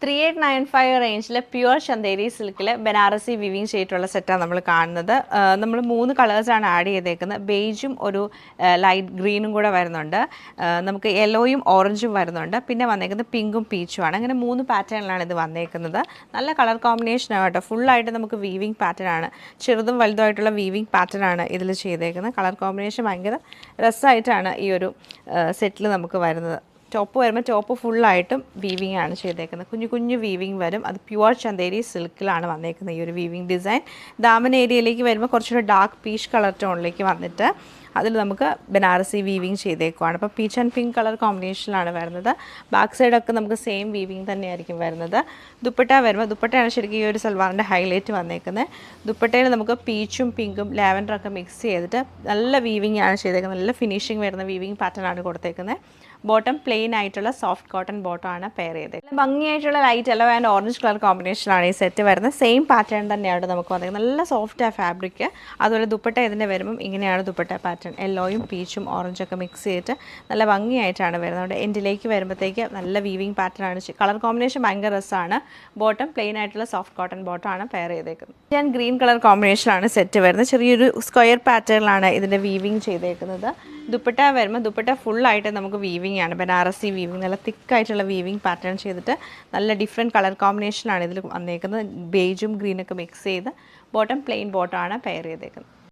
3895 റേഞ്ചിലെ pure Chanderi സിൽക്കിലെ Banarasi weaving ചെയ്തിട്ടുള്ള സെറ്റാണ് നമ്മൾ കാണുന്നത്. നമ്മൾ 3 കളേഴ്സാണ് ആഡ് ചെയ്തേക്കുന്നത്. ബേജും ഒരു ലൈറ്റ് ഗ്രീനും കൂടെ വരുന്നുണ്ട്, നമുക്ക് യെല്ലോയും ഓറഞ്ചും വരുന്നുണ്ട്, പിന്നെ വന്നേക്കുന്നത് പിങ്കും പീച്ചുമാണ്. അങ്ങനെ 3 പാറ്റേണിലാണ് ഇത് വന്നേക്കുന്നത്. നല്ല കളർ കോമ്പിനേഷനാണ് കേട്ടോ. ഫുള്ളായിട്ട് നമുക്ക് വീവിങ് പാറ്റേൺ ആണ്, ചെറുതും വലുതുമായിട്ടുള്ള വീവിങ് പാറ്റേൺ ആണ് ഇതിൽ ചെയ്തേക്കുന്നത്. കളർ കോമ്പിനേഷൻ ഭയങ്കര രസമായിട്ടാണ് ഈ ഒരു സെറ്റിൽ നമുക്ക് വരുന്നത്. ടോപ്പ് വരുമ്പോൾ ടോപ്പ് ഫുള്ളായിട്ടും വീവിങ് ആണ് ചെയ്തേക്കുന്നത്. കുഞ്ഞു കുഞ്ഞു വീവിങ് വരും. അത് പ്യുവർ ചന്ദേരി സിൽക്കിലാണ് വന്നേക്കുന്നത് ഈ ഒരു വീവിങ് ഡിസൈൻ. ദാമൻ ഏരിയയിലേക്ക് വരുമ്പോൾ കുറച്ചുകൂടി ഡാർക്ക് പീച്ച് കളർ ടോണിലേക്ക് വന്നിട്ട് അതിൽ നമുക്ക് ബനാറസി വീവിങ് ചെയ്തേക്കുവാണ്. അപ്പോൾ പീച്ച് ആൻഡ് പിങ്ക് കളർ കോമ്പിനേഷനിലാണ് വരുന്നത്. ബാക്ക് സൈഡൊക്കെ നമുക്ക് സെയിം വീവിങ് തന്നെയായിരിക്കും വരുന്നത്. ദുപ്പട്ട വരുമ്പോൾ ദുപ്പട്ടയാണ് ശരിക്കും ഈ ഒരു സൽവാറിൻ്റെ ഹൈലൈറ്റ് വന്നേക്കുന്നത്. ദുപ്പട്ടയിൽ നമുക്ക് പീച്ചും പിങ്കും ലാവൻഡറൊക്കെ മിക്സ് ചെയ്തിട്ട് നല്ല വീവിങ് ആണ് ചെയ്തേക്കുന്നത്. നല്ല ഫിനിഷിങ് വരുന്ന വീവിങ് പാറ്റേൺ ആണ് കൊടുത്തേക്കുന്നത്. ബോട്ടം പ്ലെയിൻ ആയിട്ടുള്ള സോഫ്റ്റ് കോട്ടൺ ബോട്ടം ആണ് പെയർ ചെയ്തത്. ഭംഗിയായിട്ടുള്ള light yellow and orange colour കോമ്പിനേഷനാണ് ഈ സെറ്റ് വരുന്നത്. സെയിം പാറ്റേൺ തന്നെയാണ് നമുക്ക് വന്നത്. നല്ല സോഫ്റ്റ് ആ ഫാബ്രിക്. അതുപോലെ ദുപ്പട്ട ഇതിൻ്റെ വരുമ്പം ഇങ്ങനെയാണ് ദുപ്പട്ട പാറ്റേൺ. യെല്ലോയും പീച്ചും ഓറഞ്ചൊക്കെ മിക്സ് ചെയ്തിട്ട് നല്ല ഭംഗിയായിട്ടാണ് വരുന്നത്. അതുകൊണ്ട് എൻഡിലേക്ക് വരുമ്പോഴത്തേക്ക് നല്ല വീവിങ് പാറ്റേൺ ആണ്. കളർ കോമ്പിനേഷൻ ഭയങ്കര രസമാണ്. ബോട്ടം പ്ലെയിൻ ആയിട്ടുള്ള സോഫ്റ്റ് കോട്ടൺ ബോട്ടം ആണ് പെയർ ചെയ്തേക്കുന്നത്. ഞാൻ ഗ്രീൻ കളർ കോമ്പിനേഷനാണ് സെറ്റ് വരുന്നത്. ചെറിയൊരു സ്ക്വയർ പാറ്റേണിലാണ് ഇതിൻ്റെ വീവിങ് ചെയ്തേക്കുന്നത്. ദുപ്പട്ട വരുമ്പോൾ ദുപ്പട്ട ഫുള്ളായിട്ട് നമുക്ക് വീവിങ് ആണ്, ബനാറസി വീവിങ്. നല്ല തിക്കായിട്ടുള്ള വീവിങ് പാറ്റേൺ ചെയ്തിട്ട് നല്ല ഡിഫറെൻറ്റ് കളർ കോമ്പിനേഷനാണ് ഇതിൽ വന്നേക്കുന്നത്. ബേജും ഗ്രീനൊക്കെ മിക്സ് ചെയ്ത് ബോട്ടം പ്ലെയിൻ ബോട്ടം ആണ് പെയർ ചെയ്തേക്കുന്നത്.